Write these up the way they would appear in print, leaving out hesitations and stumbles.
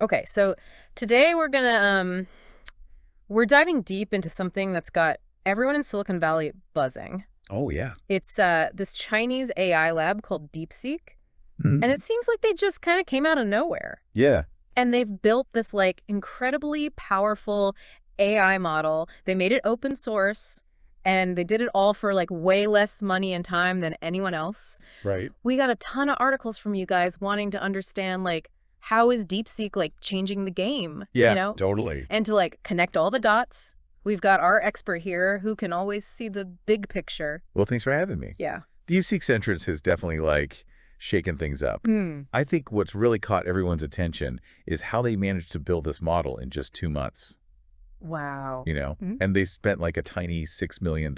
Okay, so today we're diving deep into something that's got everyone in Silicon Valley buzzing. Oh, yeah. It's this Chinese AI lab called Deepseek, and Mhm. it seems like they just kind of came out of nowhere. Yeah. And they've built this like incredibly powerful AI model. They made it open source, and they did it all for like way less money and time than anyone else. Right. We got a ton of articles from you guys wanting to understand like how is DeepSeek like changing the game, Yeah, totally. And to like connect all the dots. We've got our expert here who can always see the big picture. Well, thanks for having me. Yeah. Deepseek's entrance has definitely, shaken things up. Hmm. I think what's really caught everyone's attention is how they managed to build this model in just 2 months, Wow. And they spent like a tiny $6 million.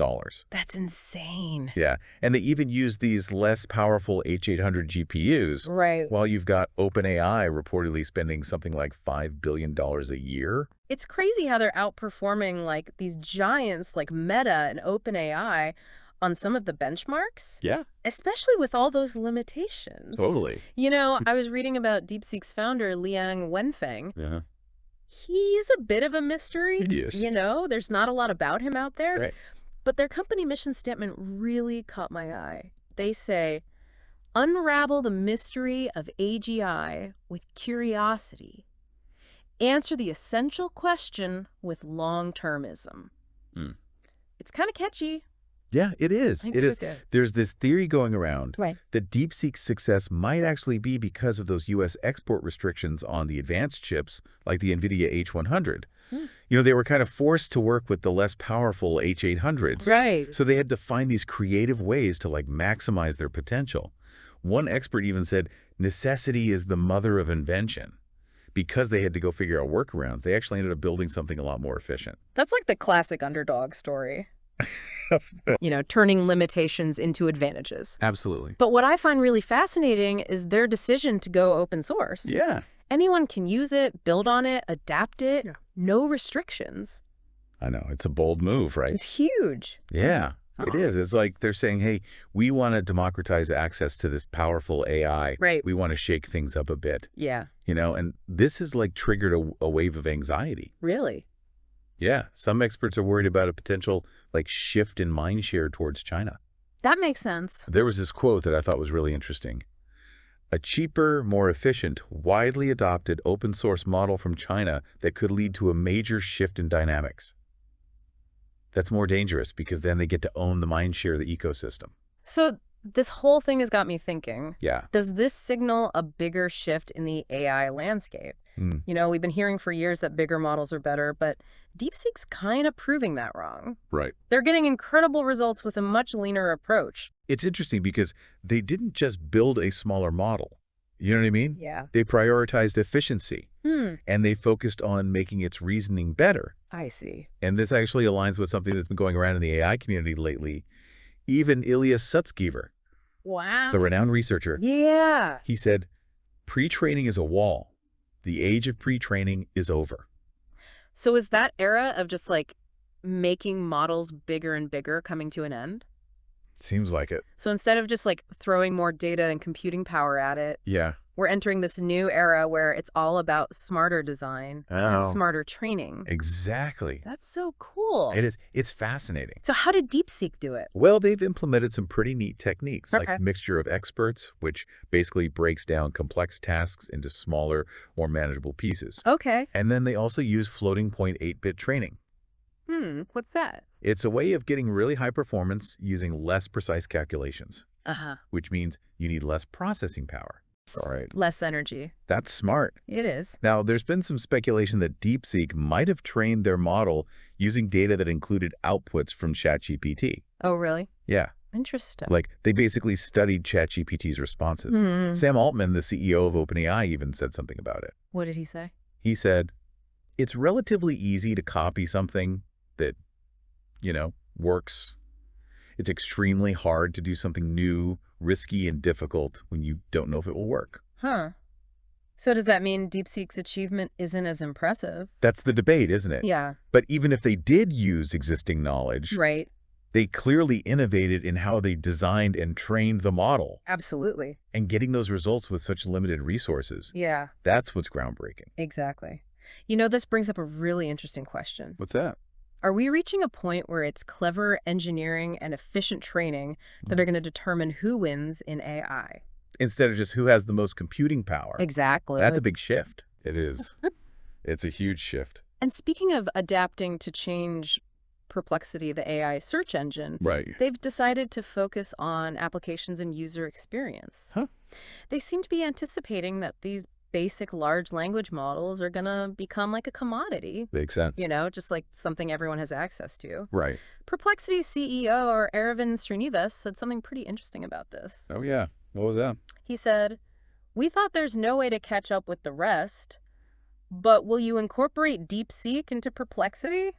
That's insane. Yeah. And they even used these less powerful H800 GPUs, Right. while you've got OpenAI reportedly spending something like $5 billion a year. It's crazy how they're outperforming like these giants like Meta and OpenAI on some of the benchmarks, Yeah, especially with all those limitations. totally. I was reading about DeepSeek's founder, Liang Wenfeng. Yeah. He's a bit of a mystery. Yes. There's not a lot about him out there. Right. But their company mission statement really caught my eye. They say, unravel the mystery of AGI with curiosity. Answer the essential question with long-termism. Mm. It's kind of catchy. Yeah, it is. I It agree is. with you. There's this theory going around Right. that DeepSeek's success might actually be because of those U.S. export restrictions on the advanced chips like the NVIDIA H100. Hmm. They were kind of forced to work with the less powerful H800s. Right. So they had to find these creative ways to maximize their potential. One expert even said necessity is the mother of invention. Because they had to go figure out workarounds, they actually ended up building something a lot more efficient. That's like the classic underdog story. Turning limitations into advantages. Absolutely. But what I find really fascinating is their decision to go open source. Yeah. Anyone can use it, build on it, adapt it. Yeah. No restrictions. I know. It's a bold move, right? It's huge. Yeah, it is. It's like they're saying, hey, we want to democratize access to this powerful AI. Right. We want to shake things up a bit, Yeah. and this has triggered a wave of anxiety. Really? Yeah. Some experts are worried about a potential shift in mindshare towards China. That makes sense. There was this quote that I thought was really interesting. A cheaper, more efficient, widely adopted open source model from China that could lead to a major shift in dynamics. That's more dangerous because then they get to own the mindshare of the ecosystem. So this whole thing has got me thinking. Yeah. Does this signal a bigger shift in the AI landscape? Hmm. We've been hearing for years that bigger models are better, but DeepSeek's kind of proving that wrong. Right. They're getting incredible results with a much leaner approach. It's interesting because they didn't just build a smaller model. You know what I mean? Yeah. They prioritized efficiency, and they focused on making its reasoning better. I see. And this actually aligns with something that's been going around in the AI community lately. Even Ilya Sutskever, Wow. the renowned researcher, Yeah. he said, pre-training is a wall. The age of pre-training is over. So is that era of just making models bigger and bigger coming to an end? Seems like it. So instead of just throwing more data and computing power at it, Yeah. we're entering this new era where it's all about smarter design and Oh. smarter training. Exactly. That's so cool. It is. It's fascinating. So how did DeepSeek do it? Well, they've implemented some pretty neat techniques, Okay. like mixture of experts, which basically breaks down complex tasks into smaller, more manageable pieces. Okay. And then they also use floating point 8-bit training. What's that? It's a way of getting really high performance using less precise calculations, Uh-huh. which means you need less processing power. All right. Less energy. That's smart. It is. Now, there's been some speculation that DeepSeek might have trained their model using data that included outputs from ChatGPT. Oh, really? Yeah. Interesting. They basically studied ChatGPT's responses. Sam Altman, the CEO of OpenAI, even said something about it. What did he say? He said, it's relatively easy to copy something that, works. It's extremely hard to do something new, risky, and difficult when you don't know if it will work. Huh. So does that mean DeepSeek's achievement isn't as impressive? That's the debate, isn't it? Yeah. But even if they did use existing knowledge, Right. They clearly innovated in how they designed and trained the model. Absolutely. And getting those results with such limited resources, Yeah, that's what's groundbreaking. exactly. You know, this brings up a really interesting question. What's that? Are we reaching a point where it's clever engineering and efficient training that are going to determine who wins in AI? Instead of just who has the most computing power. Exactly. That's a big shift. It is. It's a huge shift. And speaking of adapting to change Perplexity, the AI search engine, Right. they've decided to focus on applications and user experience. Huh. They seem to be anticipating that these basic large language models are going to become like a commodity, Makes sense. you know, just like something everyone has access to. Right. Perplexity's CEO, or Aravind Srinivas, said something pretty interesting about this. Oh, yeah. What was that? He said, "We thought there's no way to catch up with the rest, but will you incorporate Deepseek into Perplexity?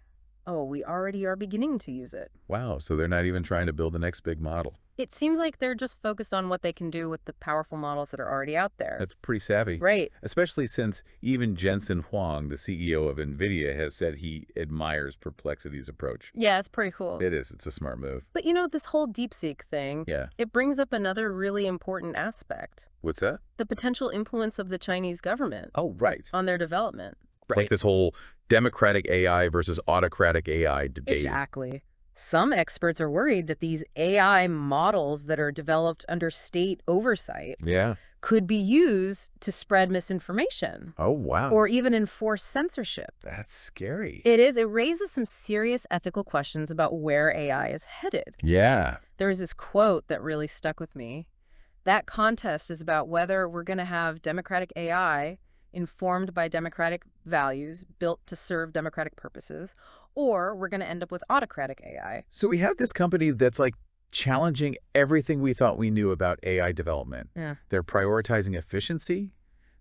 Oh, we already are beginning to use it." Wow. So they're not even trying to build the next big model. It seems like they're just focused on what they can do with the powerful models that are already out there. That's pretty savvy. Right. Especially since even Jensen Huang, the CEO of NVIDIA, has said he admires Perplexity's approach. Yeah, it's pretty cool. It is. It's a smart move. But you know, this whole DeepSeek thing, Yeah. it brings up another really important aspect. What's that? The potential influence of the Chinese government Oh, right. on their development. Like this whole democratic AI versus autocratic AI debate. Exactly. Some experts are worried that these AI models that are developed under state oversight Yeah. could be used to spread misinformation Oh, wow. or even enforce censorship. That's scary. It is. It raises some serious ethical questions about where AI is headed. Yeah. There was this quote that really stuck with me. That contest is about whether we're going to have democratic AI informed by democratic values, built to serve democratic purposes, or we're going to end up with autocratic AI. So we have this company that's like challenging everything we thought we knew about AI development. Yeah. They're prioritizing efficiency,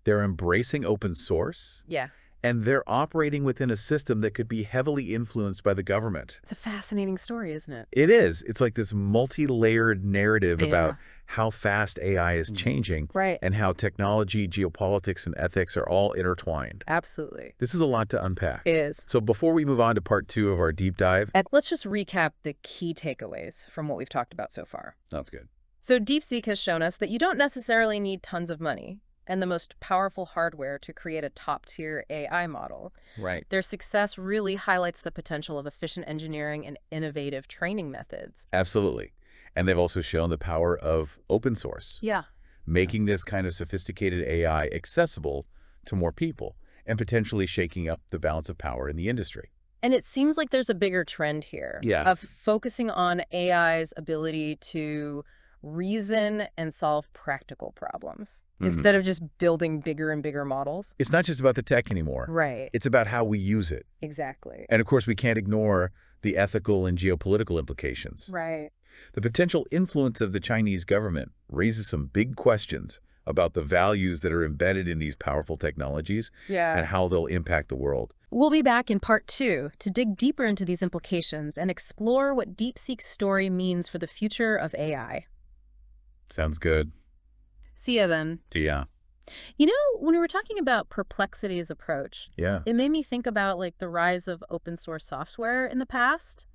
they're embracing open source, Yeah. and they're operating within a system that could be heavily influenced by the government. It's a fascinating story, isn't it? It is. It's like this multi-layered narrative Yeah. about how fast AI is changing Right. and how technology, geopolitics, and ethics are all intertwined. Absolutely. This is a lot to unpack. It is. So before we move on to part 2 of our deep dive, Let's just recap the key takeaways from what we've talked about so far. sounds good. So DeepSeek has shown us that you don't necessarily need tons of money and the most powerful hardware to create a top-tier AI model. Right. Their success really highlights the potential of efficient engineering and innovative training methods. Absolutely. And they've also shown the power of open source, Yeah. making this kind of sophisticated AI accessible to more people and potentially shaking up the balance of power in the industry. And it seems like there's a bigger trend here of focusing on AI's ability to reason and solve practical problems instead of just building bigger and bigger models. It's not just about the tech anymore. Right. It's about how we use it. Exactly. And of course, we can't ignore the ethical and geopolitical implications. Right. The potential influence of the Chinese government raises some big questions about the values that are embedded in these powerful technologies Yeah. and how they'll impact the world. We'll be back in part 2 to dig deeper into these implications and explore what DeepSeek's story means for the future of AI. Sounds good. See ya then. Yeah. You know, when we were talking about Perplexity's approach, Yeah. it made me think about like the rise of open source software in the past.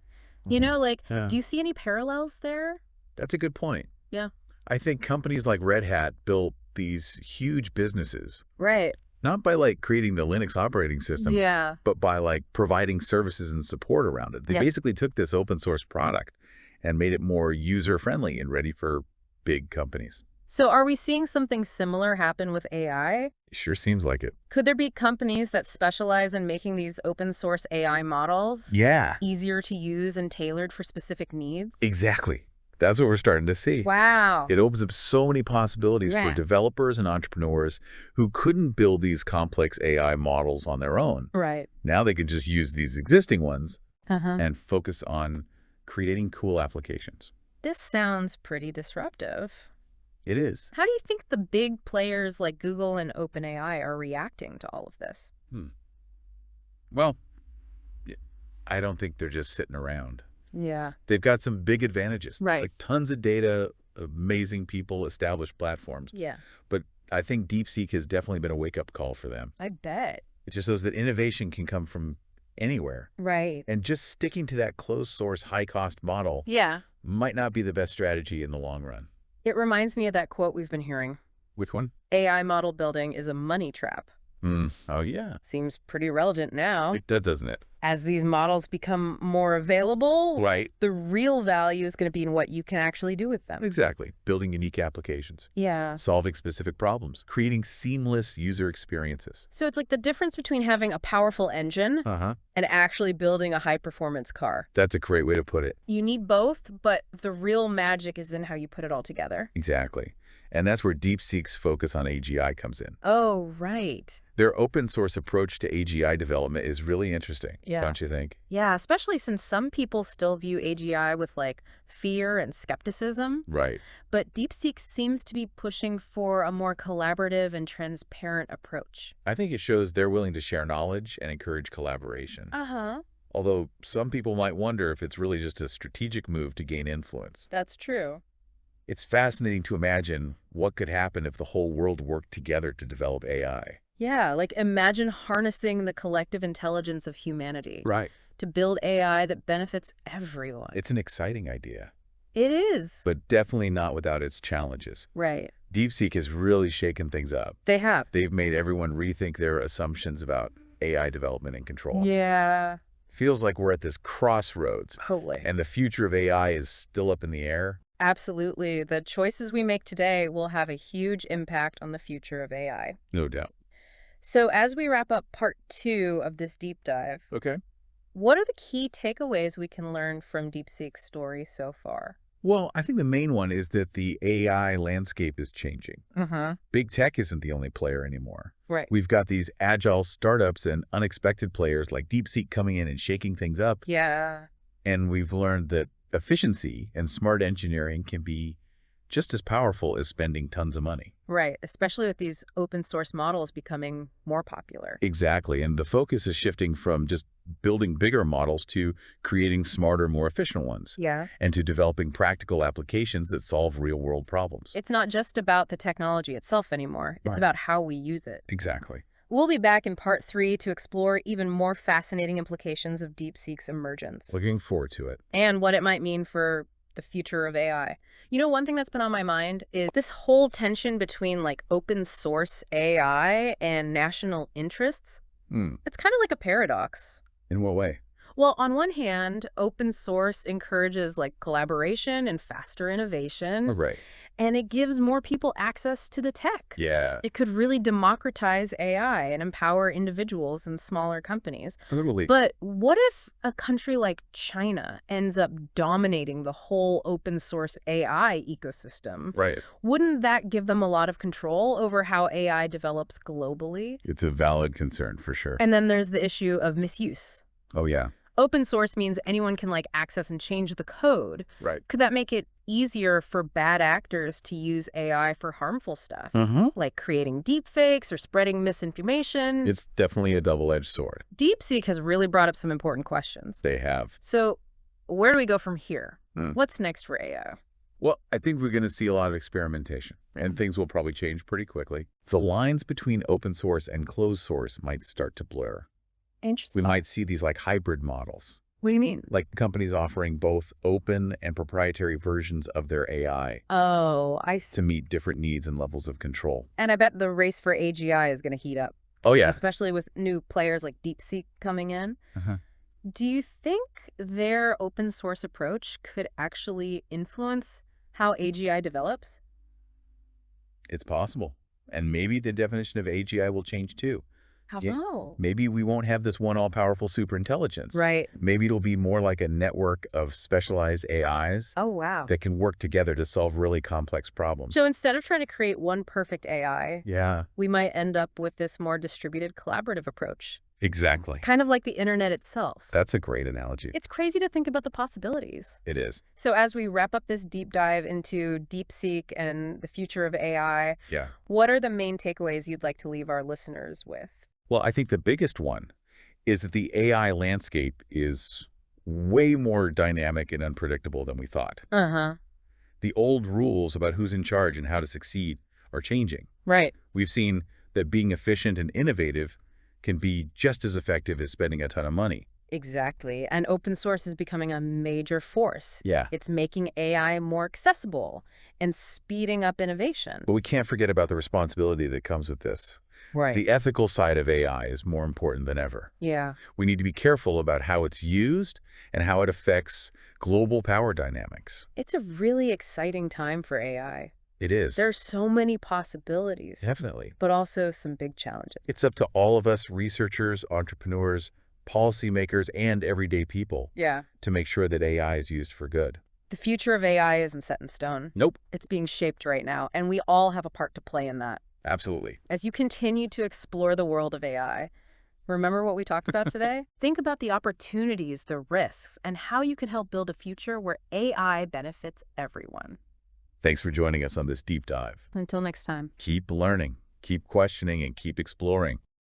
You know, like, Yeah. do you see any parallels there? That's a good point. Yeah. I think companies like Red Hat built these huge businesses, Right. not by like creating the Linux operating system, Yeah. but by like providing services and support around it. They Yeah. basically took this open source product and made it more user friendly and ready for big companies. So are we seeing something similar happen with AI? Sure seems like it. Could there be companies that specialize in making these open source AI models Yeah, easier to use and tailored for specific needs? exactly. That's what we're starting to see. Wow. It opens up so many possibilities Yeah. for developers and entrepreneurs who couldn't build these complex AI models on their own. Right. Now they can just use these existing ones Uh-huh. and focus on creating cool applications. This sounds pretty disruptive. It is. How do you think the big players like Google and OpenAI are reacting to all of this? Well, I don't think they're just sitting around. Yeah. They've got some big advantages. Right. Like tons of data, amazing people, established platforms. Yeah. But I think DeepSeek has definitely been a wake-up call for them. I bet. It just shows that innovation can come from anywhere. Right. And just sticking to that closed source high-cost model Yeah. might not be the best strategy in the long run. It reminds me of that quote we've been hearing. Which one? AI model building is a money trap. Oh, yeah. Seems pretty relevant now. It does, doesn't it? As these models become more available, Right. the real value is going to be in what you can actually do with them. Exactly. Building unique applications. Yeah. Solving specific problems. Creating seamless user experiences. So it's like the difference between having a powerful engine Uh-huh. and actually building a high-performance car. That's a great way to put it. You need both, but the real magic is in how you put it all together. Exactly. And that's where Deepseek's focus on AGI comes in. Oh, right. Their open source approach to AGI development is really interesting, Yeah. don't you think? Yeah, especially since some people still view AGI with like fear and skepticism. Right. But Deepseek seems to be pushing for a more collaborative and transparent approach. I think it shows they're willing to share knowledge and encourage collaboration. Uh-huh. Although some people might wonder if it's really just a strategic move to gain influence. That's true. It's fascinating to imagine what could happen if the whole world worked together to develop AI. Yeah, like imagine harnessing the collective intelligence of humanity Right. to build AI that benefits everyone. It's an exciting idea, It is. but definitely not without its challenges. Right. Deepseek has really shaken things up. They have. They've made everyone rethink their assumptions about AI development and control. Yeah. Feels like we're at this crossroads, Totally. and the future of AI is still up in the air. Absolutely. The choices we make today will have a huge impact on the future of AI. No doubt. So as we wrap up part 2 of this deep dive, Okay. what are the key takeaways we can learn from Deepseek's story so far? Well, I think the main one is that the AI landscape is changing. Uh-huh. Big tech isn't the only player anymore. Right. We've got these agile startups and unexpected players like Deepseek coming in and shaking things up. Yeah. And we've learned that efficiency and smart engineering can be just as powerful as spending tons of money. Right. Especially with these open source models becoming more popular. Exactly. And the focus is shifting from just building bigger models to creating smarter, more efficient ones. Yeah. And to developing practical applications that solve real-world problems. It's not just about the technology itself anymore. It's Right. about how we use it. Exactly. We'll be back in part 3 to explore even more fascinating implications of Deepseek's emergence Looking forward to it. and what it might mean for the future of AI. You know, one thing that's been on my mind is this whole tension between like open source AI and national interests. It's kind of like a paradox. In what way? Well, on one hand, open source encourages like collaboration and faster innovation, Right. and it gives more people access to the tech. Yeah. It could really democratize AI and empower individuals and smaller companies. Totally. But what if a country like China ends up dominating the whole open source AI ecosystem? Right. Wouldn't that give them a lot of control over how AI develops globally? It's a valid concern for sure. And then there's the issue of misuse. Oh, yeah. Open source means anyone can like access and change the code. Right. Could that make it easier for bad actors to use AI for harmful stuff? Like creating deepfakes or spreading misinformation? It's definitely a double-edged sword. Deepseek has really brought up some important questions. They have. So where do we go from here? Hmm. What's next for AI? Well, I think we're going to see a lot of experimentation, and things will probably change pretty quickly. The lines between open source and closed source might start to blur. Interesting. We might see these like hybrid models, What do you mean? like companies offering both open and proprietary versions of their AI Oh, I see. to meet different needs and levels of control. And I bet the race for AGI is going to heat up, Oh, yeah. especially with new players like Deepseek coming in. Uh-huh. Do you think their open source approach could actually influence how AGI develops? It's possible. And maybe the definition of AGI will change too. How Yeah. so? Maybe we won't have this one all-powerful superintelligence. Right. Maybe it'll be more like a network of specialized AIs Oh, wow. that can work together to solve really complex problems. So instead of trying to create one perfect AI, Yeah, we might end up with this more distributed collaborative approach, exactly. kind of like the internet itself. That's a great analogy. It's crazy to think about the possibilities. It is. So as we wrap up this deep dive into DeepSeek and the future of AI, Yeah. what are the main takeaways you'd like to leave our listeners with? Well, I think the biggest one is that the AI landscape is way more dynamic and unpredictable than we thought. Uh-huh. The old rules about who's in charge and how to succeed are changing. Right. We've seen that being efficient and innovative can be just as effective as spending a ton of money. Exactly. And open source is becoming a major force. Yeah. It's making AI more accessible and speeding up innovation. But we can't forget about the responsibility that comes with this. Right. The ethical side of AI is more important than ever. Yeah. We need to be careful about how it's used and how it affects global power dynamics. It's a really exciting time for AI. It is. There's so many possibilities, Definitely. but also some big challenges. It's up to all of us researchers, entrepreneurs, policymakers, and everyday people Yeah. to make sure that AI is used for good. The future of AI isn't set in stone. Nope. It's being shaped right now, and we all have a part to play in that. Absolutely. As you continue to explore the world of AI, remember what we talked about today? Think about the opportunities, the risks, and how you can help build a future where AI benefits everyone. Thanks for joining us on this deep dive. Until next time. Keep learning, keep questioning, and keep exploring.